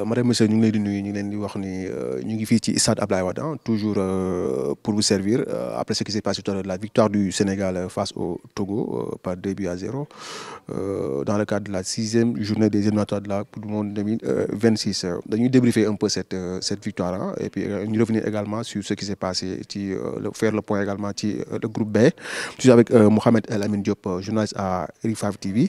madame monsieur ñu ngi leen di nuyu ñu ngi leen di wax ni ñu ngi fii ci stade Abdoulaye Wade toujours pour vous servir après ce qui s'est passé tout à l'heure, la victoire du Sénégal face au Togo par 2-0 dans le cadre de la 6e journée des éliminatoires de la Coupe du Monde 2026. Dañuy débriefer un peu cette victoire et puis ñu revenir également sur ce qui s'est passé faire le point également ci le groupe B. Je suis avec Mohamed El Amin Diop, journaliste à RIFAV TV.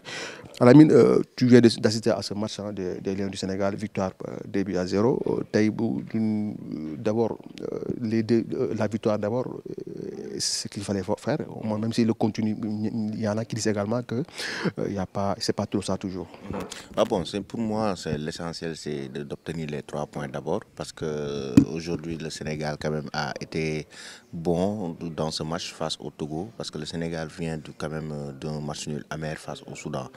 Alamine, tu viens d'assister à ce match des Lions du Sénégal, victoire 2-0. D'abord, la victoire d'abord, ce qu'il fallait faire. Même si le contenu, il y en a qui disent également que c'est pas trop ça toujours. Ah bon, pour moi, l'essentiel, c'est d'obtenir les 3 points d'abord, parce que aujourd'hui le Sénégal quand même a été bon dans ce match face au Togo, parce que le Sénégal vient quand même d'un match nul amer face au Soudan.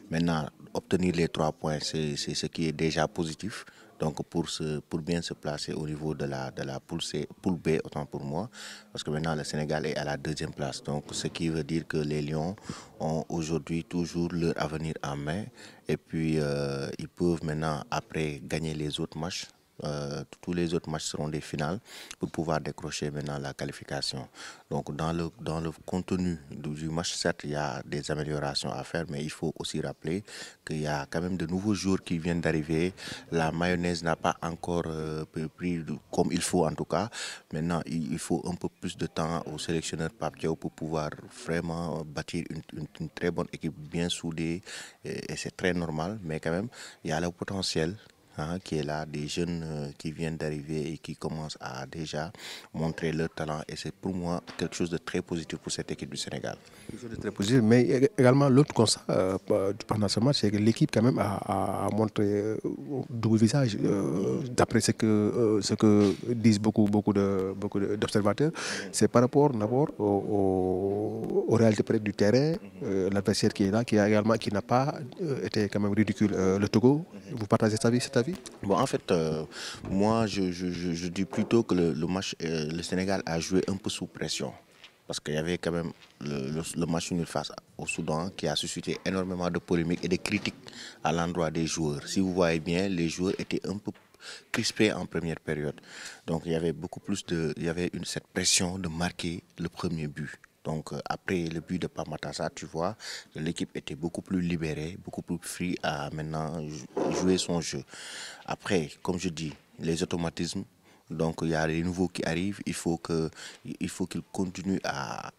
Maintenant, obtenir les 3 points, c'est ce qui est déjà positif. Donc pour bien se placer au niveau de la poule B, autant pour moi, parce que maintenant le Sénégal est à la 2e place. Donc ce qui veut dire que les Lions ont aujourd'hui toujours leur avenir en main. Et puis ils peuvent maintenant, après, gagner les autres matchs. Tous les autres matchs seront des finales pour pouvoir décrocher maintenant la qualification. Donc dans le contenu du match, certes, il y a des améliorations à faire, mais il faut aussi rappeler qu'il y a quand même de nouveaux joueurs qui viennent d'arriver. La mayonnaise n'a pas encore pris comme il faut en tout cas. Maintenant, il faut un peu plus de temps au sélectionneur Pape Thiaw pour pouvoir vraiment bâtir une très bonne équipe bien soudée, et c'est très normal, mais quand même, il y a le potentiel qui est là, des jeunes qui viennent d'arriver et qui commencent à déjà montrer leur talent. Et c'est pour moi quelque chose de très positif pour cette équipe du Sénégal. Quelque chose de très positif, mais également l'autre constat pendant ce match, c'est que l'équipe quand même a montré double visage. D'après ce que disent beaucoup d'observateurs, c'est par rapport d'abord aux réalités près du terrain, l'adversaire qui est là, qui n'a pas été quand même ridicule, le Togo. Vous partagez cet avis? Bon, en fait, moi, je dis plutôt que le match, le Sénégal a joué un peu sous pression. Parce qu'il y avait quand même le match nul face au Soudan qui a suscité énormément de polémiques et de critiques à l'endroit des joueurs. Si vous voyez bien, les joueurs étaient un peu crispés en première période. Donc il y avait beaucoup plus cette pression de marquer le premier but. Donc après le but de Pamatassa, tu vois, l'équipe était beaucoup plus libérée, beaucoup plus free à maintenant jouer son jeu. Après, comme je dis, les automatismes. Donc il y a les nouveaux qui arrivent, il faut qu'ils continuent à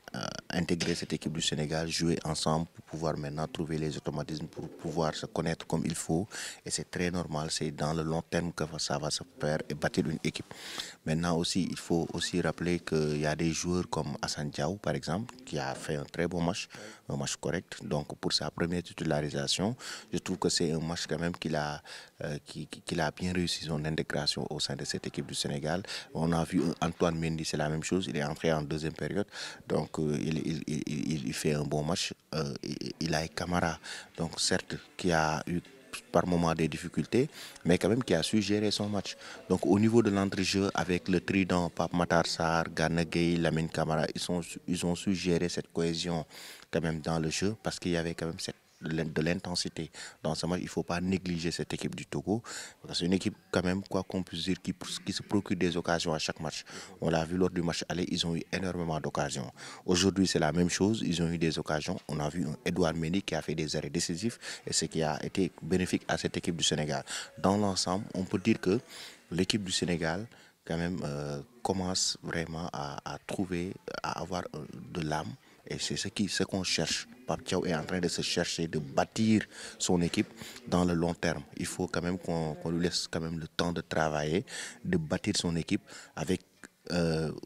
intégrer cette équipe du Sénégal, jouer ensemble pour pouvoir maintenant trouver les automatismes, pour pouvoir se connaître comme il faut. Et c'est très normal, c'est dans le long terme que ça va se faire et bâtir une équipe. Maintenant aussi, il faut aussi rappeler qu'il y a des joueurs comme Hassan Diaw, par exemple, qui a fait un très bon match, un match correct. Donc pour sa première titularisation, je trouve que c'est un match quand même qu'il a bien réussi son intégration au sein de cette équipe du Sénégal. On a vu Antoine Mendy, c'est la même chose, il est entré en 2e période, donc il fait un bon match. Il a Camara, donc certes, qui a eu par moment des difficultés, mais quand même qui a su gérer son match. Donc au niveau de l'entrejeu, avec le trident Pape Matar Sarr, Gana Gueye, Lamine Camara, ils ont su gérer cette cohésion quand même dans le jeu, parce qu'il y avait quand même de l'intensité dans ce match. Il ne faut pas négliger cette équipe du Togo. C'est une équipe quand même, quoi qu'on puisse dire, qui se procure des occasions à chaque match. On l'a vu lors du match aller, ils ont eu énormément d'occasions. Aujourd'hui, c'est la même chose, ils ont eu des occasions. On a vu un Edouard Mendy qui a fait des arrêts décisifs, et ce qui a été bénéfique à cette équipe du Sénégal. Dans l'ensemble, on peut dire que l'équipe du Sénégal quand même commence vraiment à avoir de l'âme. Et c'est ce qu'on cherche. Pape Thiaw est en train de se chercher, de bâtir son équipe dans le long terme. Il faut quand même qu'on lui laisse quand même le temps de travailler, de bâtir son équipe avec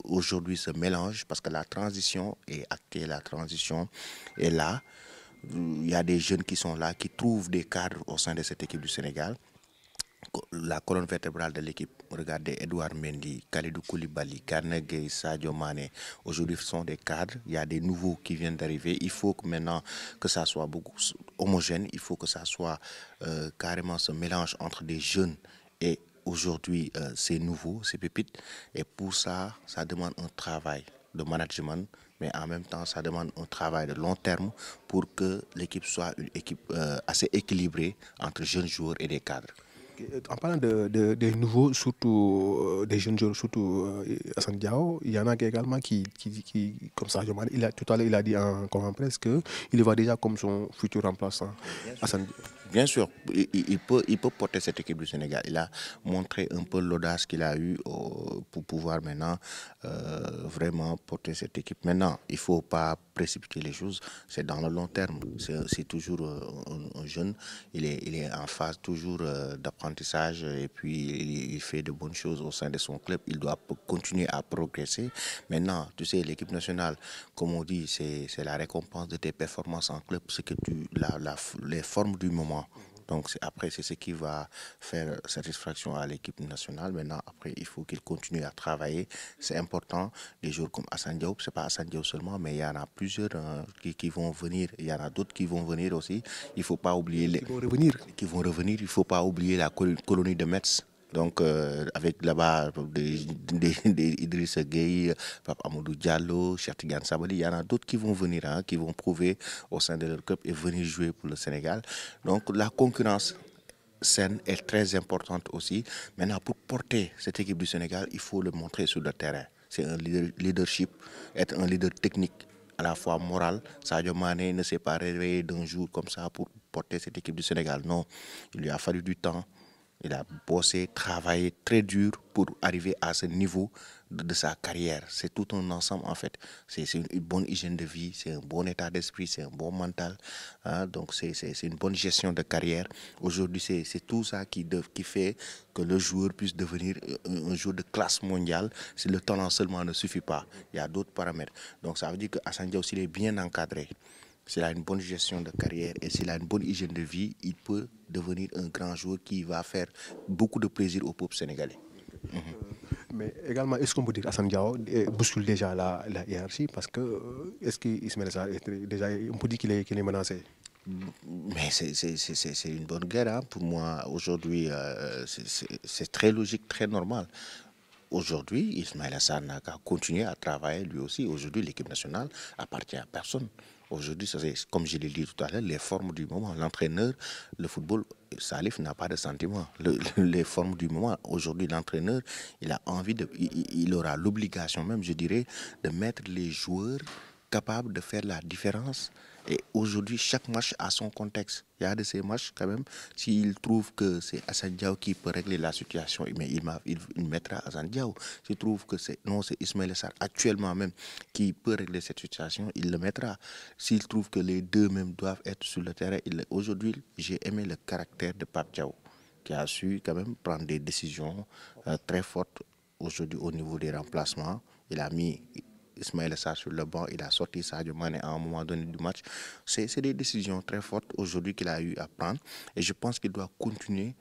aujourd'hui ce mélange, parce que la transition est actée, la transition est là. Il y a des jeunes qui sont là, qui trouvent des cadres au sein de cette équipe du Sénégal. La colonne vertébrale de l'équipe, regardez Edouard Mendy, Kalidou Koulibaly, Gana Gueye, Sadio Mané, aujourd'hui ce sont des cadres, il y a des nouveaux qui viennent d'arriver. Il faut que maintenant que ça soit beaucoup homogène, il faut que ça soit carrément ce mélange entre des jeunes et aujourd'hui ces nouveaux, ces pépites. Et pour ça, ça demande un travail de management, mais en même temps ça demande un travail de long terme pour que l'équipe soit une équipe assez équilibrée entre jeunes joueurs et des cadres. En parlant des nouveaux, surtout des jeunes joueurs, surtout Assane Diao, il y en a également comme ça, tout à l'heure, il a dit en conférence presse qu'il le voit déjà comme son futur remplaçant. Bien sûr. Assane, Bien sûr, il peut porter cette équipe du Sénégal. Il a montré un peu l'audace qu'il a eue pour pouvoir maintenant vraiment porter cette équipe. Maintenant, il ne faut pas précipiter les choses. C'est dans le long terme. C'est toujours un jeune. Il est en phase toujours d'apprentissage et puis il fait de bonnes choses au sein de son club. Il doit continuer à progresser. Maintenant, tu sais, l'équipe nationale, comme on dit, c'est la récompense de tes performances en club. C'est que les formes du moment. Donc après, c'est ce qui va faire satisfaction à l'équipe nationale. Maintenant, après, il faut qu'il continue à travailler. C'est important. Des joueurs comme Assane Diop, c'est pas Assane Diop seulement, mais il y en a plusieurs qui vont venir. Il y en a d'autres qui vont venir aussi. Il faut pas oublier qui vont revenir. qui vont revenir. Il faut pas oublier la colonie de Metz. Donc, avec là-bas des Idrissa Gueye, Pape Amadou Diallo, Cheikh Tidiane Sabaly, il y en a d'autres qui vont venir, qui vont prouver au sein de leur club et venir jouer pour le Sénégal. Donc, la concurrence saine est très importante aussi. Maintenant, pour porter cette équipe du Sénégal, il faut le montrer sur le terrain. C'est un leadership, être un leader technique, à la fois moral. Sadio Mané ne s'est pas réveillé d'un jour comme ça pour porter cette équipe du Sénégal. Non, il lui a fallu du temps. Il a bossé, travaillé très dur pour arriver à ce niveau de sa carrière. C'est tout un ensemble en fait. C'est une bonne hygiène de vie, c'est un bon état d'esprit, c'est un bon mental. Donc c'est une bonne gestion de carrière. Aujourd'hui, c'est tout ça qui fait que le joueur puisse devenir un joueur de classe mondiale si le talent seulement ne suffit pas. Il y a d'autres paramètres. Donc ça veut dire que Assane Dia aussi est bien encadré. S'il a une bonne gestion de carrière et s'il a une bonne hygiène de vie, il peut devenir un grand joueur qui va faire beaucoup de plaisir au peuple sénégalais. Mais également, est-ce qu'on peut dire Assane Diao bouscule déjà la hiérarchie parce que est-ce qu'Ismaël Sarr est déjà, on peut dire qu'il est menacé? Mais c'est une bonne guerre. Pour moi, aujourd'hui, c'est très logique, très normal. Aujourd'hui, Ismaël Sarr n'a qu'à continuer à travailler lui aussi. Aujourd'hui, l'équipe nationale appartient à personne. Aujourd'hui, comme je l'ai dit tout à l'heure, les formes du moment. L'entraîneur, le football, Salif n'a pas de sentiments. Les formes du moment. Aujourd'hui, l'entraîneur, il a envie il aura l'obligation même, je dirais, de mettre les joueurs capables de faire la différence. Et aujourd'hui, chaque match a son contexte. Il y a de ces matchs, quand même, s'il trouve que c'est Assane Diao qui peut régler la situation, mais il mettra Assane Diao. S'il trouve que c'est Ismaël Sarr actuellement même qui peut régler cette situation, il le mettra. S'il trouve que les deux même doivent être sur le terrain, aujourd'hui, j'ai aimé le caractère de Pape Diao, qui a su quand même prendre des décisions très fortes aujourd'hui au niveau des remplacements. Il a mis Ismaël Sarr sur le banc, il a sorti Sadio Mané à un moment donné du match. C'est des décisions très fortes aujourd'hui qu'il a eu à prendre. Et je pense qu'il doit continuer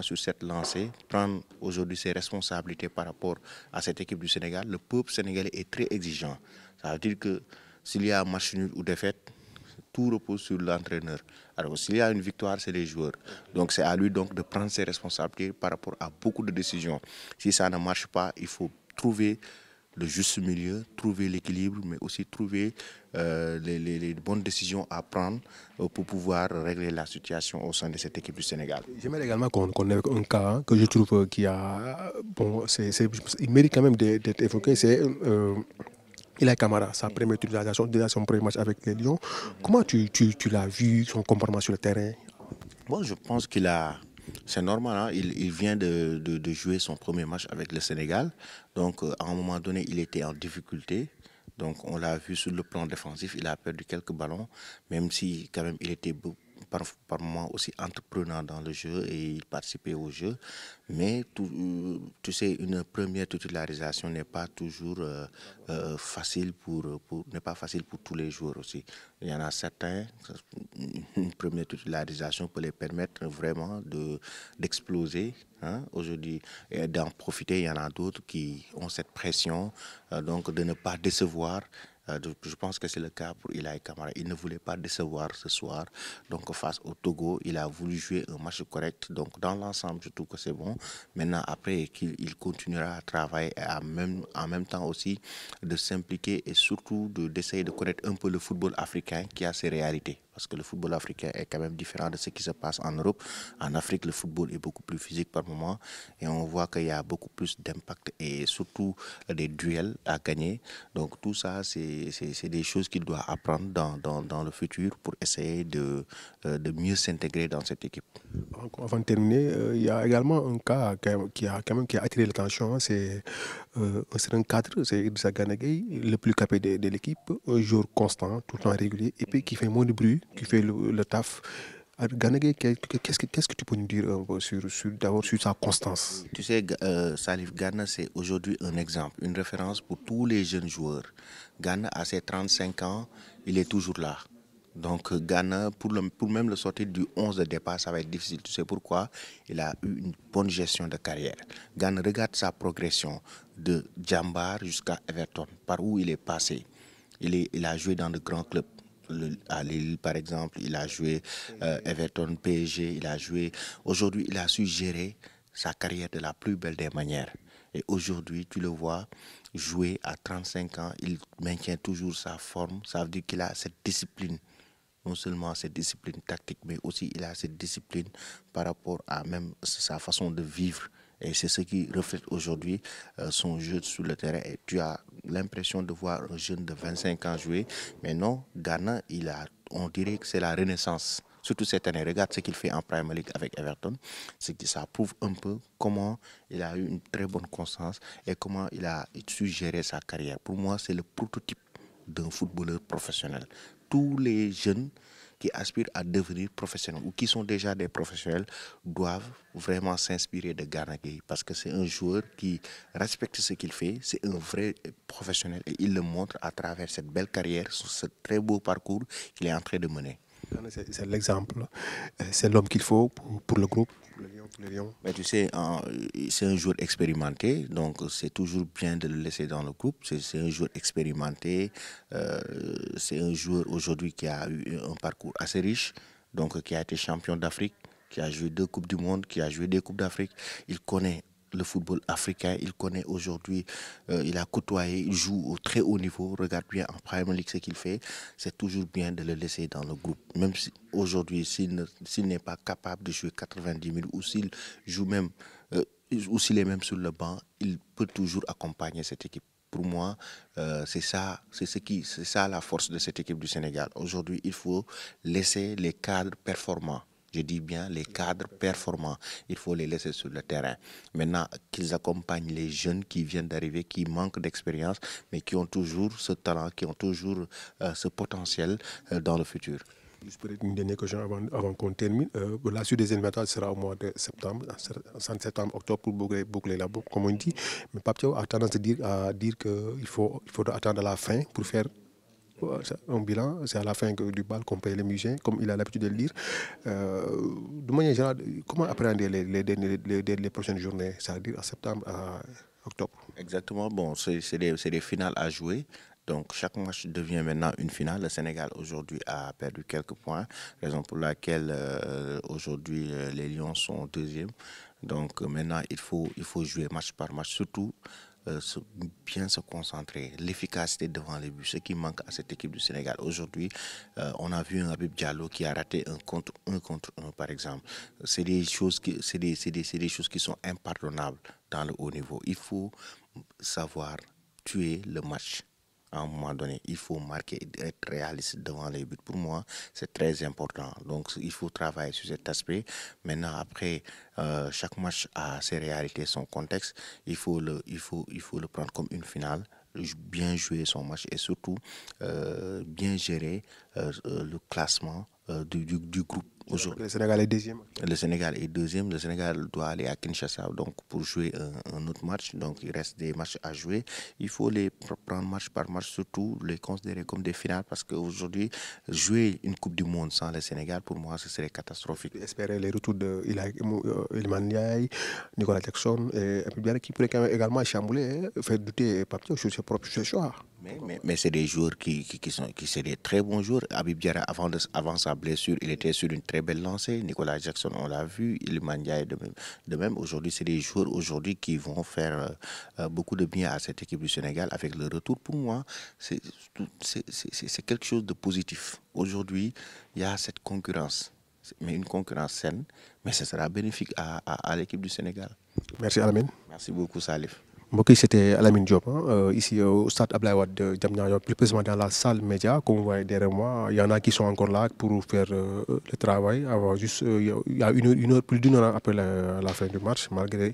sur cette lancée, prendre aujourd'hui ses responsabilités par rapport à cette équipe du Sénégal. Le peuple sénégalais est très exigeant. Ça veut dire que s'il y a un match nul ou défaite, tout repose sur l'entraîneur. Alors s'il y a une victoire, c'est les joueurs. Donc c'est à lui donc de prendre ses responsabilités par rapport à beaucoup de décisions. Si ça ne marche pas, il faut trouver le juste milieu, trouver l'équilibre, mais aussi trouver les bonnes décisions à prendre pour pouvoir régler la situation au sein de cette équipe du Sénégal. J'aimerais également qu'on ait un cas que je trouve il mérite quand même d'être évoqué, c'est Ilaï Camara, sa première utilisation, déjà son premier match avec les Lions. Comment tu l'as vu, son comportement sur le terrain? Bon, je pense c'est normal, il vient de jouer son premier match avec le Sénégal. Donc, à un moment donné, il était en difficulté. Donc, on l'a vu sur le plan défensif, il a perdu quelques ballons, même si, quand même, il était par moments aussi entreprenant dans le jeu et il participait au jeu. Mais tu sais, une première titularisation n'est pas toujours facile n'est pas facile pour tous les joueurs aussi. Il y en a certains, une première titularisation peut les permettre vraiment d'exploser aujourd'hui et d'en profiter. Il y en a d'autres qui ont cette pression donc de ne pas décevoir. Je pense que c'est le cas pour Ilaï Camara. Il ne voulait pas décevoir ce soir. Donc face au Togo, il a voulu jouer un match correct. Donc dans l'ensemble, je trouve que c'est bon. Maintenant, après, qu'il continuera à travailler et en même temps aussi de s'impliquer et surtout d'essayer de connaître un peu le football africain qui a ses réalités. parce que le football africain est quand même différent de ce qui se passe en Europe. En Afrique, le football est beaucoup plus physique par moment et on voit qu'il y a beaucoup plus d'impact et surtout des duels à gagner. Donc tout ça, c'est des choses qu'il doit apprendre dans le futur pour essayer de mieux s'intégrer dans cette équipe. Avant de terminer, il y a également un cas qui a attiré l'attention, hein, c'est un cadre, c'est Idrissa Gana Gueye, le plus capé de l'équipe, un joueur constant, tout le temps régulier, et puis qui fait moins de bruit, qui fait le taf. Alors, Gana Gueye, qu'est-ce que tu peux nous dire un peu d'abord sur sa constance? Tu sais, Salif Gana, c'est aujourd'hui un exemple, une référence pour tous les jeunes joueurs. Gana, à ses 35 ans, il est toujours là. Donc Gana, pour même le sortir du 11 de départ, ça va être difficile. Tu sais pourquoi? Il a eu une bonne gestion de carrière. Gana, regarde sa progression de Djambar jusqu'à Everton, par où il est passé. Il a joué dans de grands clubs. À Lille, par exemple, il a joué Everton, PSG, il a joué. Aujourd'hui, il a su gérer sa carrière de la plus belle des manières. Et aujourd'hui, tu le vois jouer à 35 ans, il maintient toujours sa forme. Ça veut dire qu'il a cette discipline, non seulement cette discipline tactique, mais aussi il a cette discipline par rapport à même sa façon de vivre. Et c'est ce qui reflète aujourd'hui son jeu sur le terrain. Et tu as l'impression de voir un jeune de 25 ans jouer. Mais non, Gana, on dirait que c'est la renaissance. Surtout cette année, regarde ce qu'il fait en Premier League avec Everton. Ça prouve un peu comment il a eu une très bonne constance et comment il a su gérer sa carrière. Pour moi, c'est le prototype d'un footballeur professionnel. Tous les jeunes qui aspirent à devenir professionnels ou qui sont déjà des professionnels doivent vraiment s'inspirer de Gana Gueye parce que c'est un joueur qui respecte ce qu'il fait, c'est un vrai professionnel et il le montre à travers cette belle carrière, ce très beau parcours qu'il est en train de mener. C'est l'exemple, c'est l'homme qu'il faut pour le groupe, pour le Lion. Mais tu sais, c'est un joueur expérimenté, donc c'est toujours bien de le laisser dans le groupe. C'est un joueur expérimenté, c'est un joueur aujourd'hui qui a eu un parcours assez riche, donc qui a été champion d'Afrique, qui a joué 2 Coupes du Monde, qui a joué des Coupes d'Afrique. Il connaît le football africain, il connaît aujourd'hui, il a côtoyé, il joue au très haut niveau, regarde bien en Premier League ce qu'il fait, c'est toujours bien de le laisser dans le groupe. Même si aujourd'hui, s'il n'est pas capable de jouer 90 000 ou s'il joue même, ou s'il est même sur le banc, il peut toujours accompagner cette équipe. Pour moi, c'est ça la force de cette équipe du Sénégal. Aujourd'hui, il faut laisser les cadres performants. Je dis bien les cadres performants. Il faut les laisser sur le terrain. Maintenant, qu'ils accompagnent les jeunes qui viennent d'arriver, qui manquent d'expérience, mais qui ont toujours ce talent, qui ont toujours ce potentiel dans le futur. Juste peut-être une dernière question avant qu'on termine. La suite des éliminatoires sera au mois de septembre, en septembre, octobre pour boucler la boucle, comme on dit. Mais Pape Thiaw a tendance à dire qu'il faudra attendre la fin pour faire un bilan. C'est à la fin du bal qu'on paye les musiciens, comme il a l'habitude de le dire. De manière générale, comment appréhender les prochaines journées, c'est-à-dire en septembre à octobre? Exactement. Bon, c'est des finales à jouer. Donc chaque match devient maintenant une finale. Le Sénégal aujourd'hui a perdu quelques points, raison pour laquelle aujourd'hui les Lions sont deuxième. Donc maintenant il faut jouer match par match, surtout bien se concentrer, l'efficacité devant les buts, ce qui manque à cette équipe du Sénégal. Aujourd'hui, on a vu un Habib Diallo qui a raté un contre un par exemple. C'est des choses des choses qui sont impardonnables dans le haut niveau. Il faut savoir tuer le match. À un moment donné, il faut marquer et être réaliste devant les buts. Pour moi, c'est très important. Donc, il faut travailler sur cet aspect. Maintenant, après, chaque match a ses réalités, son contexte. Il faut le prendre comme une finale, bien jouer son match et surtout bien gérer le classement du groupe. Le Sénégal est deuxième. Le Sénégal est deuxième. Le Sénégal doit aller à Kinshasa donc, pour jouer un autre match. Donc, il reste des matchs à jouer. Il faut les prendre match par match, surtout les considérer comme des finales parce qu'aujourd'hui, jouer une Coupe du Monde sans le Sénégal, pour moi, ce serait catastrophique. Espérer les retours de Iliman Ndiaye, Nicolas Jackson et Abib Diarra qui pourraient quand même également chambouler, faire douter Pape Thiaw sur ses propres choix. Mais c'est des joueurs qui c'est des très bons joueurs. Habib Diarra, avant sa blessure, il était sur une très belle lancée. Nicolas Jackson, on l'a vu. Iliman Ndiaye de même. Aujourd'hui, c'est des joueurs aujourd'hui qui vont faire beaucoup de bien à cette équipe du Sénégal avec le retour. Pour moi, c'est quelque chose de positif. Aujourd'hui, il y a cette concurrence, mais une concurrence saine, mais ce sera bénéfique à l'équipe du Sénégal. Merci Alamine. Merci beaucoup Salif. Mbokk yi, c'était Alamine Diop, hein, ici au stade Abdoulaye Wade de Diamniadio, plus précisément dans la salle média, comme vous voyez derrière moi. Il y en a qui sont encore là pour faire le travail. Avant, juste, il y a plus d'une heure après la fin du match, malgré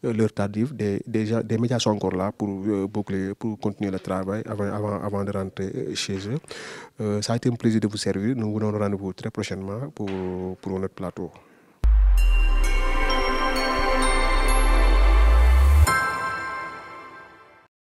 l'heure tardive. Des médias sont encore là pour boucler, pour continuer le travail avant de rentrer chez eux. Ça a été un plaisir de vous servir. Nous vous donnons rendez-vous très prochainement pour notre plateau.